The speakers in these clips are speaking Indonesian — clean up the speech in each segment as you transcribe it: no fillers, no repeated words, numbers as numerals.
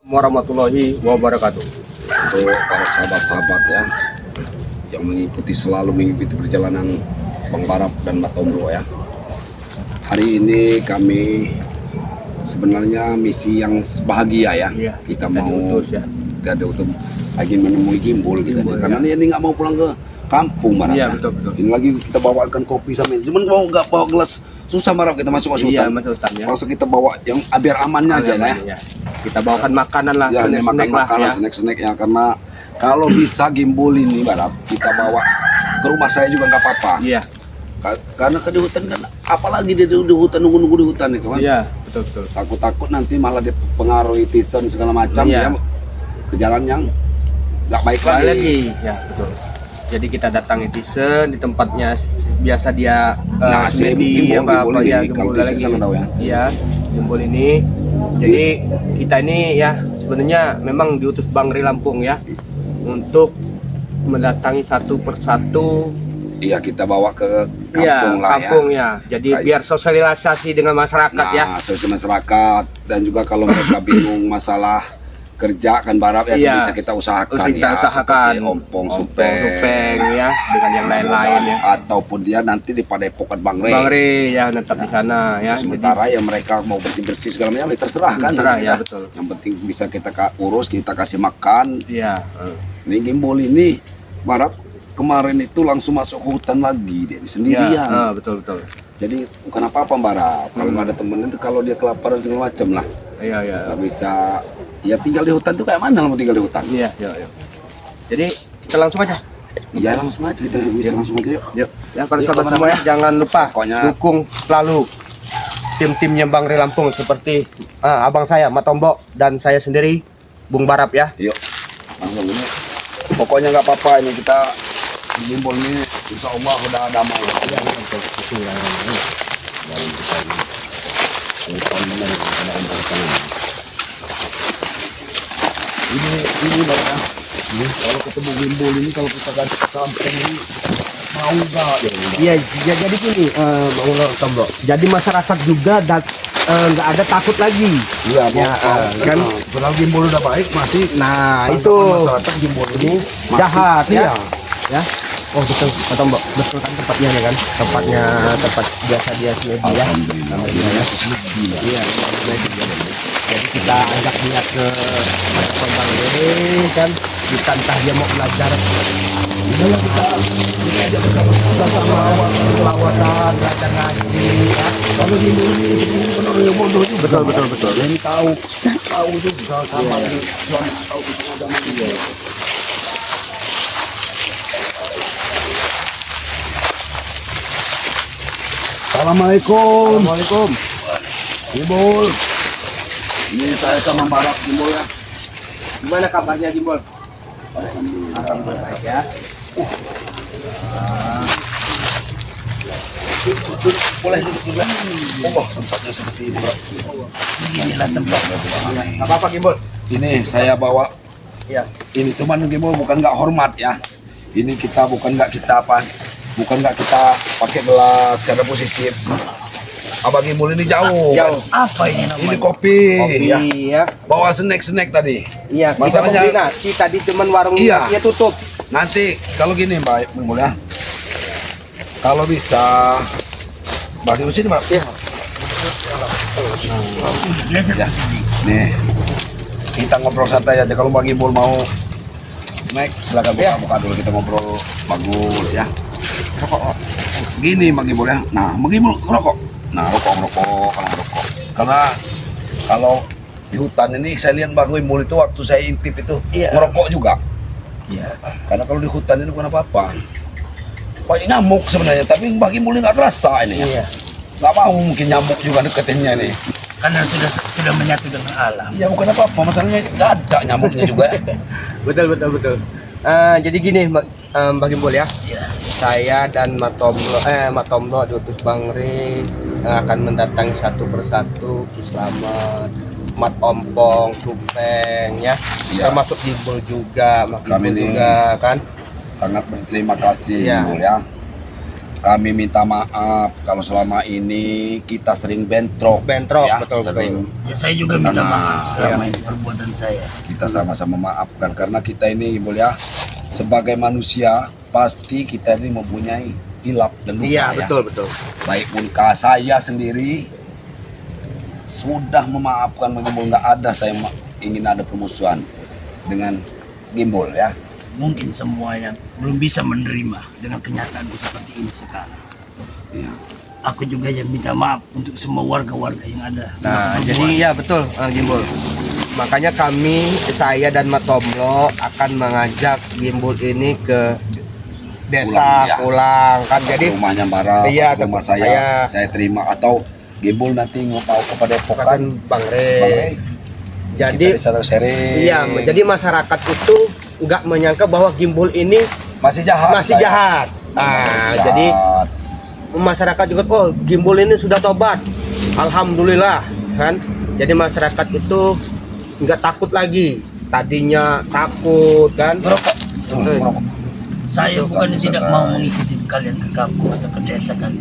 Warahmatullahi wabarakatuh. Untuk para sahabat-sahabat ya yang selalu mengikuti perjalanan Bang Barap dan Mbak Tombro ya. Hari ini kami sebenarnya misi yang bahagia ya. Iya, kita mau kita untuk lagi menemui Gimbul kita Gimbul, karena ya. ini nggak mau pulang ke kampung Barap. Iya, ya. betul. Ini lagi kita bawakan kopi sama ini. Cuman mau nggak bawa gelas susah Barap, kita masuk Iya, hutan. masuk hutan ya. Maksud kita bawa yang biar amannya aja lah ya. Kita bawakan makanan lah, Ya, ini snack lah makan ya. snack ya, karena kalau bisa Gimbul ini Barap kita bawa ke rumah saya juga nggak apa-apa. Iya. Karena di hutan kan, apalagi dia di hutan, nunggu di hutan itu kan. Iya, betul. Takut nanti malah dia pengaruhi tison segala macam, Iya. dia ke jalan yang nggak baik Balik lagi. Ya, betul. Jadi kita datang Etisen di tempatnya biasa dia Nah, si Gimbul ini, ya, kalau Gimbul Etisen lagi. kan tahu ya. Iya, Gimbul ini. Jadi kita ini ya sebenarnya memang diutus Bang Ri Lampung ya untuk mendatangi satu persatu. Iya, kita bawa ke Iya, kampung lah kampung ya. ya. Jadi biar sosialisasi dengan masyarakat ya. Nah, sosial masyarakat, dan juga kalau mereka bingung masalah kerja kan Barap ya, Iya. bisa kita usahakan Kita ya, usahakan seperti ompong, supeng ya dengan yang lain-lain ya. ataupun dia nanti di Padepokan Bang Re. Bang Ri ya tetap di sana ya. Sementara yang mereka mau bersih-bersih segala macam ya terserah kan. Terserah, nanti ya, kita. betul. Yang penting bisa kita urus, kita kasih makan. Iya. Ini Gimbul ini Barap kemarin itu langsung masuk ke hutan lagi dia sendirian. Iya, betul. Jadi bukan apa-apa Barap. Kalau nggak ada temen itu, kalau dia kelaparan segala macam lah. Iya. Nggak bisa. Ya tinggal di hutan tuh kayak mana mau tinggal di hutan? Iya. Jadi kita langsung aja. Ya langsung aja, kita bisa langsung aja yuk. Yuk. Ya para Yuk, sahabat kemana-mana. semua ya, jangan lupa Pokoknya- dukung selalu tim-timnya Bang Ri Lampung seperti abang saya Mat Tombok dan saya sendiri Bung Barap ya. Yuk langsung ini. Pokoknya nggak apa-apa, ini kita Gimbul ini insya Allah udah damai. Ini Bang ya. Kalau ketemu Gimbul ini, kalau kita ganti ke kampung ini mau nggak ya? Iya, jadi gini Bang Tombok. Jadi masyarakat juga nggak ada takut lagi. Iya, Ya, kan. Padahal Gimbul udah baik masih. Nah, itu Masyarakat Gimbul ini masih- jahat ya. Iya. Ya. Oh betul, Pak Tombok. Betul kan tempatnya nih kan? Tempatnya tempat biasa dia sedia ya. Alhamdulillah ya. Iya. Jadi kita ajak dia ke Bang Ri kan, kita entah dia mau belajar. Inilah kita ini aja bersama Pelawatan, belajar ngaji ya. kalau Gimbul ini benar yang bodoh juga. Betul. Yang tahu juga sama ini. Tahu agama dia. Assalamualaikum. Assalamualaikum. Gimbul. Ini saya sama Barap Gimbul ya. Gimana kabarnya Gimbul? Alhamdulillah. Ya. Boleh duduk dulu. Oh, tempatnya seperti ini, Bro. Inilah tempatnya. Enggak apa-apa Gimbul. Ini saya bawa. Iya. Ini cuman Gimbul bukan nggak hormat ya. Ini kita bukan nggak kita pakai gelas karena posisi Abang Gimbul ini jauh. Jauh. Apa ini namanya? Ini kopi, ya. Ya. Bawa snack tadi. Iya, kita Masalahnya- kombinasi tadi cuman warung Iya. nasinya tutup. Nanti kalau gini Mbak Gimbul ya. Kalau bisa Mbak di sini Mbak. Iya. Ya. Nih. Kita ngobrol santai aja. Kalau Mbak Gimbul mau snack silakan buka dulu, kita ngobrol bagus ya. Rokok. Gini Mbak Gimbul ya. Nah, Mbak Gimbul ngerokok. Nah, rokok. Karena kalau di hutan ini saya lihat Mbak Gimbul itu waktu saya intip itu Iya. ngerokok juga. Iya. Karena kalau di hutan ini bukan apa-apa. Banyak nyamuk sebenarnya, tapi Mbak Gimbul ini nggak kerasa ini ya. Iya. Nggak mau mungkin nyamuk juga deketinnya nih. Karena sudah menyatu dengan alam. Iya bukan apa-apa, masalahnya nggak ada nyamuknya juga ya. Betul. Jadi gini Mbak Gimbul ya. Iya. Saya dan Mat Tombok diutus Bang Ri akan mendatangi satu persatu Kislamet, Mat Ompong, Supeng ya. Iya. Termasuk Gimbul juga, Mak Kami Gimbul ini- juga kan. Sangat berterima kasih Iya. Gimbul ya. Kami minta maaf kalau selama ini kita sering bentrok. Bentrok, ya, betul, sering. Ya, saya juga minta Karena- maaf selama ini perbuatan saya. Kita sama-sama maafkan karena kita ini Gimbul ya, sebagai manusia pasti kita ini mempunyai hilap dan luka Iya, ya. betul. Baik pun saya sendiri sudah memaafkan Gimbul, nggak ada saya ingin ada permusuhan dengan Gimbul ya. Mungkin semua yang belum bisa menerima dengan kenyataan seperti ini sekarang. Iya. Aku juga yang minta maaf untuk semua warga-warga yang ada. Nah, Yang jadi membuat- ya betul, Gimbul. Makanya saya dan Matomlo akan mengajak Gimbul ini ke desa Pulang, ya. pulang kan. Jadi Rumahnya Bara, Iya, rumah tempat saya terima, atau Gimbul nanti mau ke Padepokan, bukan Bang Bang Re. Rey, Jadi kita sering. iya, jadi masyarakat itu nggak menyangka bahwa Gimbul ini masih jahat. masih saya. jahat. Masih Jadi jahat. masyarakat juga, oh Gimbul ini sudah tobat, alhamdulillah kan. Jadi masyarakat itu nggak takut lagi, tadinya takut kan. Ngerokok. Ngerokok. Saya Betul, bukan sama tidak Ustaz. mau mengikuti kalian ke kampung atau ke desa kalian.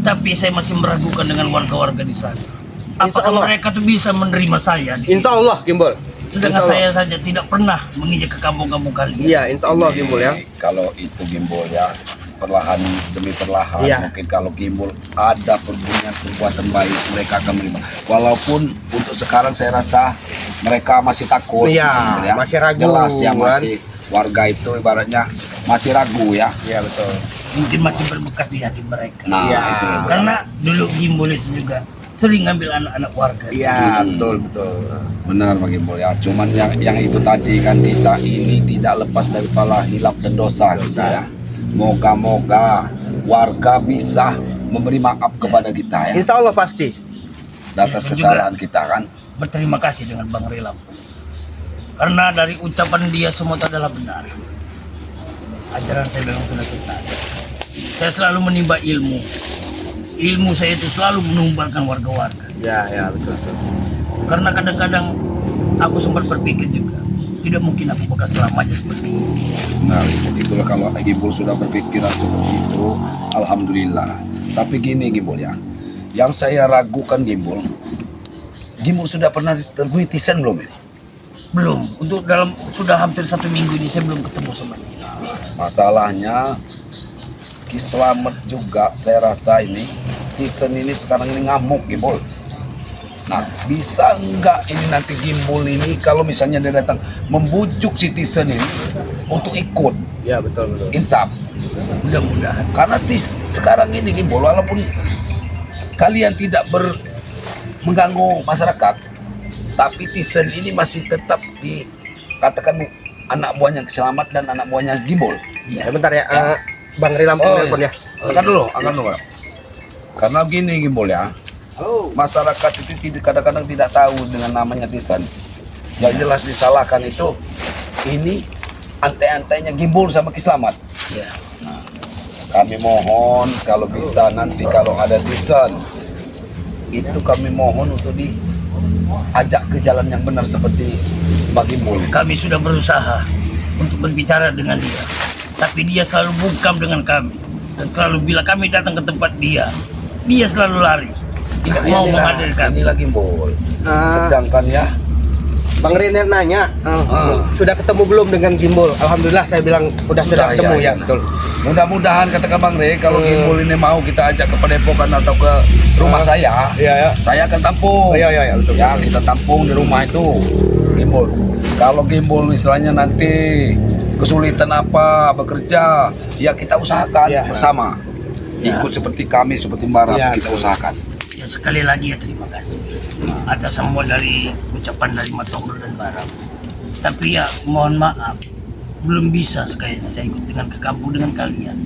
Tapi saya masih meragukan dengan warga-warga di sana. Insya Apakah Allah. mereka tuh bisa menerima saya di sini? Insya Allah Gimbul. Sedangkan Insya Allah. saya saja tidak pernah menginjak ke kampung-kampung kalian. Iya, insya Allah Gimbul ya. Kalau itu Gimbul ya, perlahan demi perlahan, Iya. mungkin kalau Gimbul ada perbuatan baik, mereka akan menerima. Walaupun untuk sekarang saya rasa mereka masih takut. Iya, Gimbul, masih ragu, Jelas ya, kan? masih warga itu ibaratnya masih ragu ya. Iya betul. Mungkin masih berbekas di hati mereka. Nah, Iya. itu Gimbul. Karena dulu Gimbul itu juga sering ngambil anak-anak warga. Iya betul. Benar Pak Gimbul ya. Cuman yang itu tadi kan, kita ini tidak lepas daripada hilap dan dosa gitu ya. Moga-moga warga bisa memberi maaf kepada kita ya, Insya Allah pasti. atas Saya kesalahan kita kan. Berterima kasih dengan Bang Rey Lampung. Karena dari ucapan dia semua itu adalah benar. Ajaran saya memang sudah sesat. Saya selalu menimba ilmu. Ilmu saya itu selalu menumbalkan warga-warga. Ya betul. Karena kadang-kadang aku sempat berpikir juga, tidak mungkin aku bakal selamanya seperti ini. Nah, itulah kalau Gimbul sudah berpikiran seperti itu, alhamdulillah. Tapi gini Gimbul ya, yang saya ragukan Gimbul sudah pernah temui Tisen belum ini? Belum, untuk sudah hampir 1 minggu ini saya belum ketemu sama dia. Masalahnya Ki Slamet juga saya rasa ini Tisen ini sekarang ini ngamuk Gimbul. Nah, bisa enggak ini nanti Gimbul ini kalau misalnya dia datang membujuk si Tisen ini untuk ikut Ya betul. insaf. Mudah-mudahan. Karena sekarang ini Gimbul, walaupun kalian tidak mengganggu masyarakat, tapi Tisen ini masih tetap dikatakan anak buahnya Selamat dan anak buahnya Gimbul. Ya bentar ya, Bang Rey Lampung telepon ya. Angkat dulu. Karena gini Gimbul ya, masyarakat itu kadang-kadang tidak tahu dengan namanya Tisen. Yang jelas disalahkan itu ini antai-antainya Gimbul sama Ki Slamet. Ya. Kami mohon kalau bisa nanti kalau ada Tisen itu kami mohon untuk diajak ke jalan yang benar seperti Bang Gimbul. Kami sudah berusaha untuk berbicara dengan dia, tapi dia selalu bungkam dengan kami dan selalu bila kami datang ke tempat dia selalu lari, tidak mau menghadirkan. Ini lagi Gimbul. Ah. Sedangkan ya, Bang Rey nanya, Ah. sudah ketemu belum dengan Gimbul? Alhamdulillah saya bilang sudah ketemu ya, betul. mudah-mudahan katakan Bang Rey kalau Gimbul ini mau kita ajak ke Padepokan atau ke rumah saya, Iya. saya akan tampung. Iya, betul. Ya, kita tampung di rumah itu Gimbul. Kalau Gimbul misalnya nanti kesulitan apa bekerja, ya kita usahakan Iya. bersama. Ikut seperti kami, seperti Mbak Iya, kita betul. usahakan. Ya sekali lagi ya terima kasih atas semua dari ucapan dari Matobro dan Barang. Tapi ya mohon maaf, belum bisa sekayaknya saya ikut dengan ke kampung dengan kalian.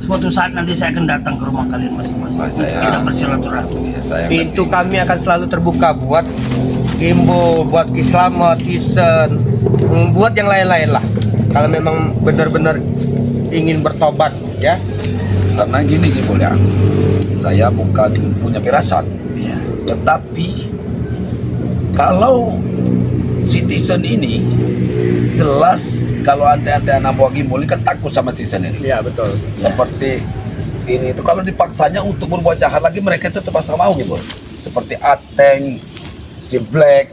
Suatu saat nanti saya akan datang ke rumah kalian masing-masing. Wah, saya- Kita bersilaturahmi. Ya, saya Pintu ngerti. kami akan selalu terbuka buat Gimbul, buat Ki Slamet, Tisen, buat yang lain-lain lah. Kalau memang benar-benar ingin bertobat ya. Karena gini Gimbul ya, saya bukan punya firasat, Ya. tetapi kalau Citizen ini jelas kalau ante-ante anak buah Gimbul ini kan takut sama Citizen ini. Iya betul. Seperti ini itu kalau dipaksanya untuk berbuat jahat lagi mereka itu terpaksa mau gitu. Seperti Ateng, si Black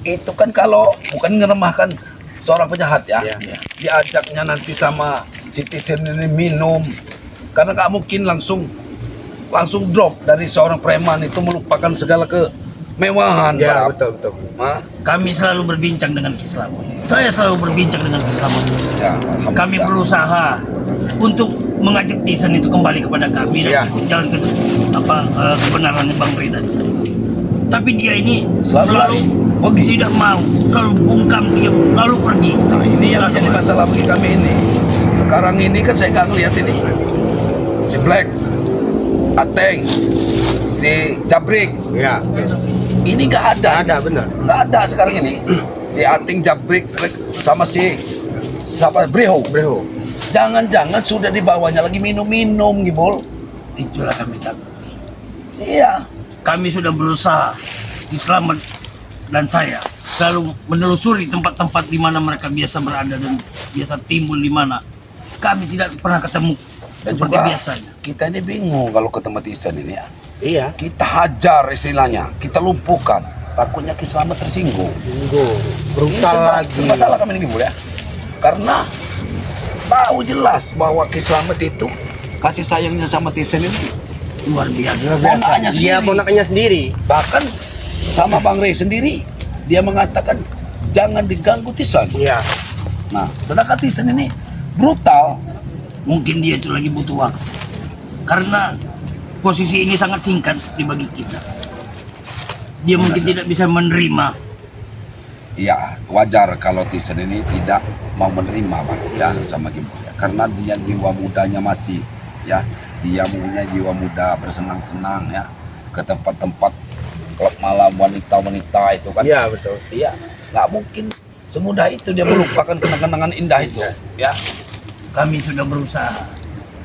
itu kan kalau bukan ngeremahkan seorang penjahat ya, diajaknya nanti sama citizen ini minum karena nggak mungkin langsung drop dari seorang preman itu melupakan segala kemewahan. Ya, betul. Kami selalu berbincang dengan Kiselamat. Saya selalu berbincang dengan Kiselamat. Ya, Kami alhamdulillah. berusaha untuk mengajak Tisen itu kembali kepada kami dan Ya. ikut jalan ke kebenarannya Bang Ray tadi. Tapi dia ini Selalu lari, pergi. tidak mau, selalu bungkam dia, lalu pergi. Nah ini yang Selalu jadi pergi. masalah bagi kami ini. Sekarang ini kan saya nggak ngeliat ini. Si Black, Ateng, si Jabrik, Ya, ini nggak ada. ada benar. Nggak ada sekarang ini. Si Ateng, Jabrik, Black, sama si siapa Breho. Bro. Jangan-jangan sudah dibawanya lagi minum-minum Gibol. Itulah kami takut. Iya. Kami sudah berusaha, Kiselamat dan saya selalu menelusuri tempat-tempat di mana mereka biasa berada dan biasa timbul di mana. Kami tidak pernah ketemu Dan seperti juga biasanya. kita ini bingung kalau ketemu Tisen ini ya. Iya. Kita hajar istilahnya, kita lumpuhkan. Takutnya Kiselamat tersinggung. Tunggu. Ini Brutal lagi. masalah kami ini Gibol ya. Karena tahu jelas bahwa Kiselamat itu kasih sayangnya sama Tisen ini Luar biasa. Ponaknya Dia sendiri. ponaknya sendiri. Bahkan sama Bang Ray sendiri dia mengatakan jangan diganggu Tisen. Iya. Nah, sedangkan Tisen ini brutal. Mungkin dia itu lagi butuh waktu. Karena posisi ini sangat singkat dibagi kita. Dia mungkin tidak bisa menerima. Ya, wajar kalau Tisen ini tidak mau menerima Bang ya sama Gibol ya. Karena dia jiwa mudanya masih ya, dia punya jiwa muda bersenang-senang ya ke tempat-tempat klub malam wanita-wanita itu kan. Iya, betul. Iya, nggak mungkin semudah itu dia melupakan kenang-kenangan indah itu ya. Kami sudah berusaha.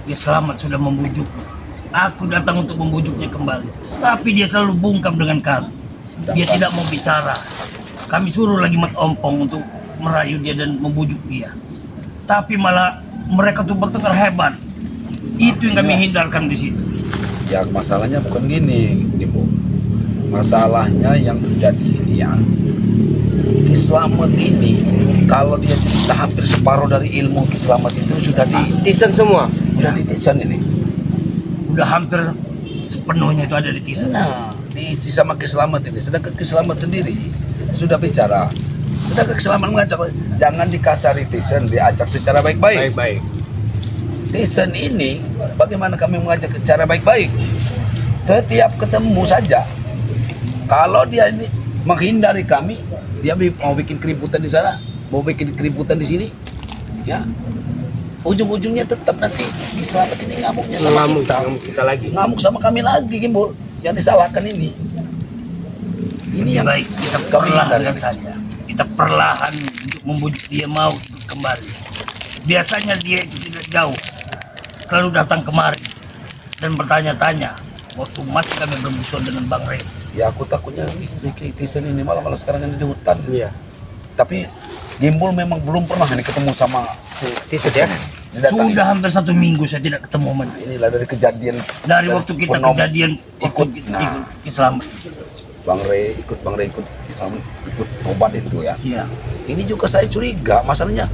Dia selamat sudah membujuknya. Aku datang untuk membujuknya kembali. Tapi dia selalu bungkam dengan kami. Dia tidak mau bicara. Kami suruh lagi mat ompong untuk merayu dia dan membujuk dia. Tapi malah mereka tuh bertengkar hebat. Itu yang kami hindarkan di situ. Ya masalahnya bukan gini, Ibu. Masalahnya yang terjadi ini ya. Kiselamat ini kalau dia cerita hampir separuh dari ilmu Kiselamat itu sudah Tisen semua. di Tisen ini. Udah hampir sepenuhnya itu ada di Tisen. Nah, diisi sama Kiselamat ini. Sedangkan Kiselamat sendiri sudah bicara. Sedangkan Kiselamat mengajak jangan dikasari Tisen, diajak secara baik-baik. Baik-baik. Tisen ini bagaimana kami mengajak secara baik-baik. Setiap ketemu saja kalau dia ini menghindari kami, dia mau bikin keributan di sana, mau bikin keributan di sini, ya ujung-ujungnya tetap nanti Kiselamat ini ngamuknya sama Ngamuk kita lagi. ngamuk sama kami lagi Gimbol, yang disalahkan ini Lebih yang baik kita kami perlahan hindari. saja. Kita perlahan untuk membujuk dia mau ikut kembali. Biasanya dia itu tidak jauh. Selalu datang kemari dan bertanya-tanya. Waktu masih kami bermusuhan dengan Bang Ray. Ya aku takutnya si Tisen ini malah sekarang ini di hutan. Iya. Tapi Gimbol memang belum pernah ini ketemu sama Tisen ya. didatangi. Sudah hampir 1 minggu saya tidak ketemu sama dia. Inilah dari kejadian Dari waktu kita Purnomo kejadian ikut, ikut nah. Selamat. Bang Ray ikut tobat itu ya. Iya. Ini juga saya curiga masalahnya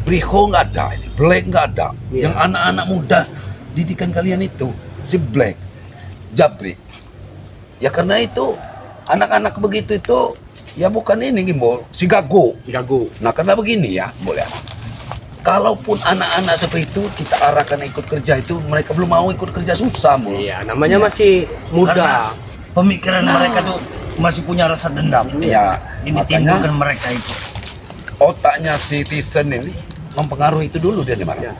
Briho nggak ada, ini Black nggak ada. Iya. Yang anak-anak muda didikan kalian itu si Black, Jabrik. Ya karena itu anak-anak begitu itu ya bukan ini Gimbol, si Gago. Jago. Nah karena begini ya, boleh. Kalaupun anak-anak seperti itu kita arahkan ikut kerja itu mereka belum mau ikut kerja susah, Bol. Iya, namanya masih muda. Karena pemikiran mereka tuh masih punya rasa dendam. Ya, Ini makanya timbulkan mereka itu. otaknya si Tisen ini mempengaruhi itu dulu dia nih Ya.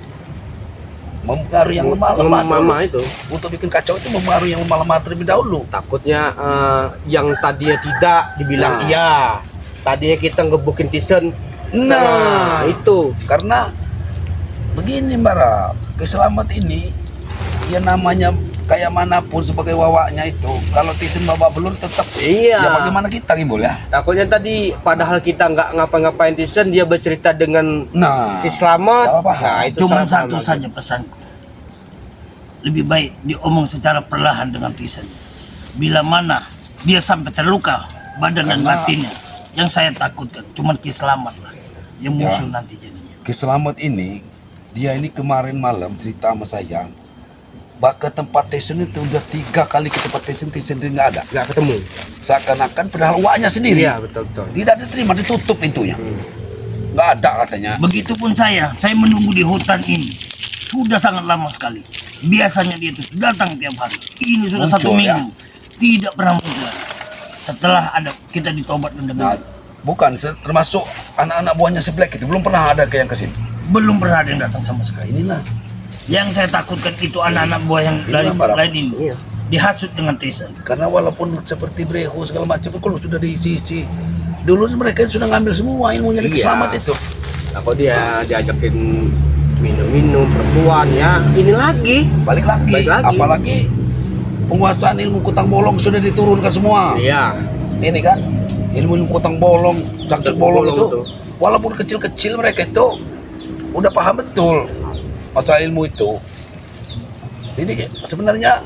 mempengaruhi yang lemah-lemah dulu. Mama itu Untuk bikin kacau itu mempengaruhi yang lemah-lemah terlebih dahulu. takutnya yang tadinya tidak dibilang Nah. iya. Tadinya kita ngebukin Tisen. Nah, itu. karena begini Mbak, Kiselamat ini ya namanya kayak manapun sebagai wawaknya itu kalau Tisen babak belur tetap Iya. ya bagaimana kita Gimbol ya. Takutnya tadi padahal kita nggak ngapa-ngapain Tisen, dia bercerita dengan Nah, si Selamat. salah paham. Nah, itu Cuman salah satu paham saja pesanku. lebih baik diomong secara perlahan dengan Tisen. Bila mana dia sampai terluka badan dan Karena- batinnya, yang saya takutkan cuman Kiselamat lah yang Ya. musuh nanti jadinya. Keselamat ini, dia ini kemarin malam cerita sama saya, ke tempat Tyson itu udah 3 kali ke tempat Tyson itu nggak ada. Nggak ketemu. Seakan-akan padahal uaknya sendiri. Iya, betul. Tidak diterima, ditutup pintunya. Nggak ada katanya. Begitupun saya menunggu di hutan ini sudah sangat lama sekali. Biasanya dia itu datang tiap hari. Ini sudah Muncul, 1 ya? minggu, tidak pernah muncul. Setelah ada kita ditobatkan Nah, dengan bukan, termasuk anak-anak buahnya si Black itu belum pernah ada ke yang kesini. belum pernah ada yang datang sama sekali. Inilah. Yang saya takutkan itu anak-anak buah yang dari Inilah, Barap. lain ini Iya. dihasut dengan Tyson. Karena walaupun seperti Breho segala macam, kalau sudah diisi dulu mereka sudah ngambil semua ilmunya di Iya. Keselamat itu. Aku dia diajakin minum-minum perempuan ya. Ini lagi. Balik lagi. Balik lagi. Apalagi penguasaan ilmu kutang bolong sudah diturunkan semua. Iya. Ini kan ilmu kutang bolong, cangkir bolong itu, Betul. walaupun kecil-kecil mereka itu udah paham betul masalah ilmu itu. Jadi sebenarnya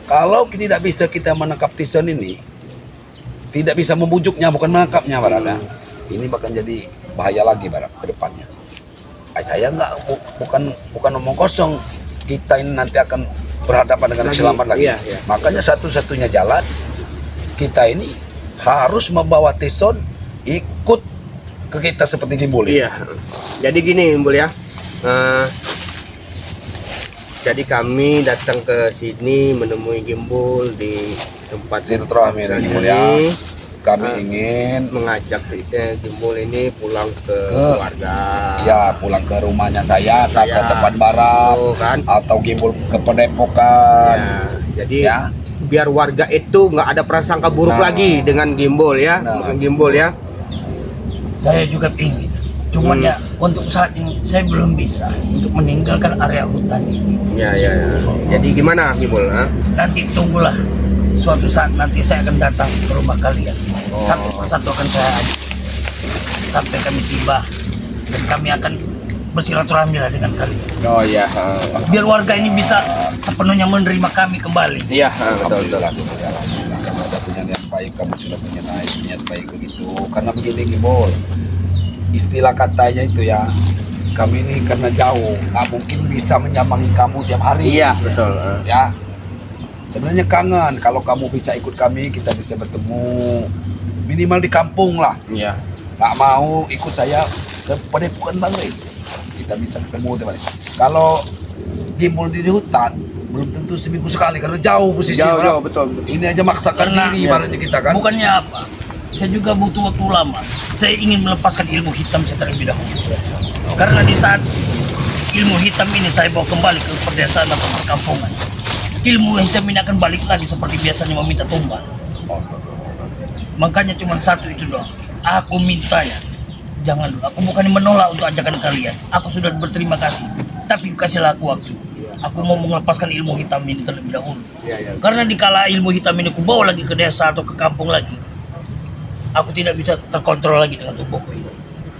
kalau tidak bisa kita menangkap Tyson ini, tidak bisa membujuknya, bukan menangkapnya, Barada. Ini bakal jadi bahaya lagi, Barada, ke depannya. Saya bukan omong kosong. Kita ini nanti akan berhadapan dengan Lagi, Keselamat lagi. iya, iya. Makanya satu-satunya jalan kita ini harus membawa Tyson ikut ke kita seperti Gimbul. Iya. Jadi gini, Mbul ya. Jadi kami datang ke sini menemui Gimbul di tempat Silaturahmi dan Gimbul ya. Kami ingin mengajak Gimbul ini pulang ke Ke- keluarga. ya pulang ke rumahnya saya, tak ke Ya. tempat barat Oh, kan? atau Gimbul ke Padepokan. Ya, jadi Ya. biar warga itu nggak ada prasangka buruk Nah. lagi dengan Gimbul ya, Nah. dengan Gimbul ya. Saya juga ingin. Cuman ya untuk saat ini saya belum bisa untuk meninggalkan area hutan ini. Ya. Jadi gimana Gimbul? Ha? Nanti tunggulah suatu saat nanti saya akan datang ke rumah kalian. Satu persatu akan saya ajak sampai kami tiba dan kami akan bersilaturahmi lah dengan kalian. Oh iya. Biar warga ini bisa sepenuhnya menerima kami kembali. Iya, betul. Alhamdulillah, alhamdulillah. Kamu ada punya niat baik, kamu sudah punya niat baik begitu. Karena begini Gimbul, istilah katanya itu ya, kami ini karena jauh, nggak mungkin bisa menyambangi kamu tiap hari. Iya, betul. Ya, sebenarnya kangen kalau kamu bisa ikut kami, kita bisa bertemu minimal di kampung lah. Iya. Nggak mau ikut saya ke Padepokan Bang Rey, kita bisa ketemu tiap hari. Kalau Gimbul di hutan belum tentu seminggu sekali karena jauh posisinya. Jauh, Barang. betul. Ini aja maksakan Karena- diri ibaratnya kita kan. Bukannya apa? Saya juga butuh waktu lama. Saya ingin melepaskan ilmu hitam saya terlebih dahulu. Karena di saat ilmu hitam ini saya bawa kembali ke pedesaan atau perkampungan, ilmu hitam ini akan balik lagi seperti biasanya meminta tumbal. Makanya cuma satu itu doang. Aku mintanya, jangan dulu. Aku bukan menolak untuk ajakan kalian. Aku sudah berterima kasih. Tapi kasihlah aku waktu. Aku mau melepaskan ilmu hitam ini terlebih dahulu. Iya. Karena dikala ilmu hitam ini aku bawa lagi ke desa atau ke kampung lagi, aku tidak bisa terkontrol lagi dengan tubuhku ini.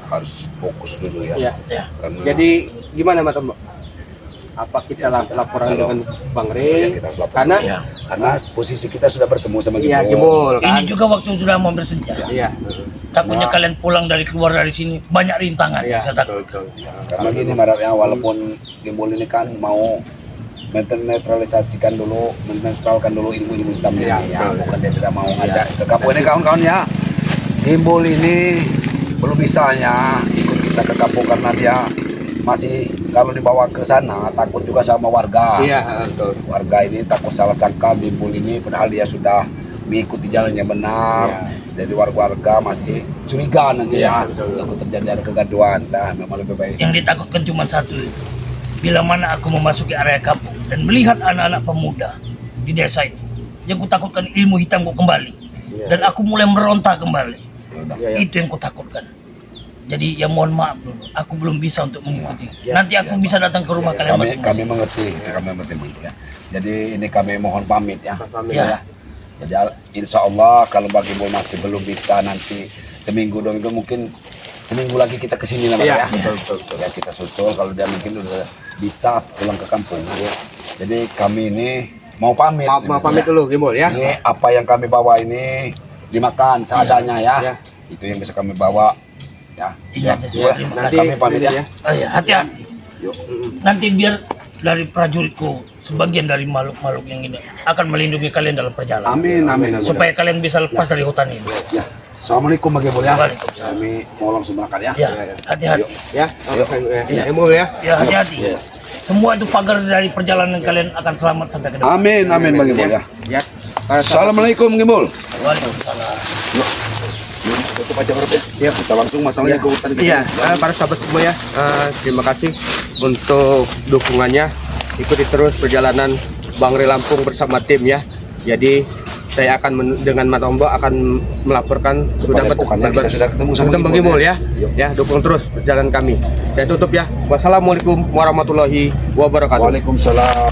Harus fokus dulu ya. Iya. Ya. Karena Jadi gimana Mas Mbak? Apa kita laporan Halo. dengan Bang ya, Rey? kita harus lapor. Karena Ya. Karena posisi kita sudah bertemu sama iya Gimbul. Gimbul kan. Ini juga waktu sudah mau bersenja. Iya. Takutnya Nah. kalian pulang keluar dari sini banyak rintangan. Iya, Saya takut. betul. Karena gini marahnya, walaupun Gimbul ini kan mau menetralisasikan dulu, menetralkan dulu ilmu-ilmu hitam ini Iya, ya, betul. bukan dia tidak mau ngajak ke kampung ini kawan-kawan ya. Gimbul ini belum bisanya ikut kita ke kampung karena dia masih kalau dibawa ke sana takut juga sama warga. Iya, betul. Warga ini takut salah sangka Gimbul ini padahal dia sudah mengikuti jalan yang benar. Iya. Jadi warga masih curiga nanti Iya, ya. betul. Kalau terjadi ada kegaduhan, dah memang lebih baik. Yang ditakutkan cuma satu itu. Bila mana aku memasuki area kampung dan melihat anak-anak pemuda di desa itu, yang kutakutkan ilmu hitamku kembali. Iya. Dan aku mulai meronta kembali. Iya, iya. Itu yang kutakutkan. Jadi ya mohon maaf dulu, aku belum bisa untuk mengikuti. Ya, Nanti aku bisa datang ke rumah kalian Kami masing-masing. mengerti, kami mengerti ya. Jadi ini kami mohon pamit ya. Pamit Ya. Jadi insya Allah kalau Bang Gimbul masih belum bisa nanti seminggu 2 minggu mungkin seminggu lagi kita kesini lah Bang, Iya, ya. betul. Ya kita susul kalau dia mungkin udah bisa pulang ke kampung. Jadi kami ini mau pamit. Mau pamit dulu Gimul ya. Ini apa yang kami bawa ini dimakan seadanya ya. Iya. Itu yang bisa kami bawa. Ya. Iya, Ya, terima Nanti kami pamit ini ya. Oh ya, hati-hati. Yuk. Nanti biar dari prajuritku, sebagian dari makhluk-makhluk yang ini akan melindungi kalian dalam perjalanan. Amin. Supaya kalian bisa lepas dari hutan ini. Ya. Assalamualaikum Bang Gembul ya. Waalaikumsalam. Kami mau langsung berangkat ya. Ya, hati-hati. Ya. Yuk. Gimul ya. Ya, hati-hati. Iya. Semua itu pagar dari perjalanan kalian akan selamat sampai ke depan. Amin Bang Gembul ya. Ya. Assalamualaikum Gembul. Waalaikumsalam. Yuk, tutup aja berarti. Ya, kita langsung masalahnya ke hutan kita. Iya, para sahabat semua ya, terima kasih untuk dukungannya. Ikuti terus perjalanan Bang Ri Lampung bersama tim ya. Jadi saya akan dengan mata ombak akan melaporkan Pokoknya kita sudah ketemu sama Bang Gembul, Gimul ya. ya. Ya, dukung terus perjalanan kami. Saya tutup ya. Wassalamualaikum warahmatullahi wabarakatuh. Waalaikumsalam.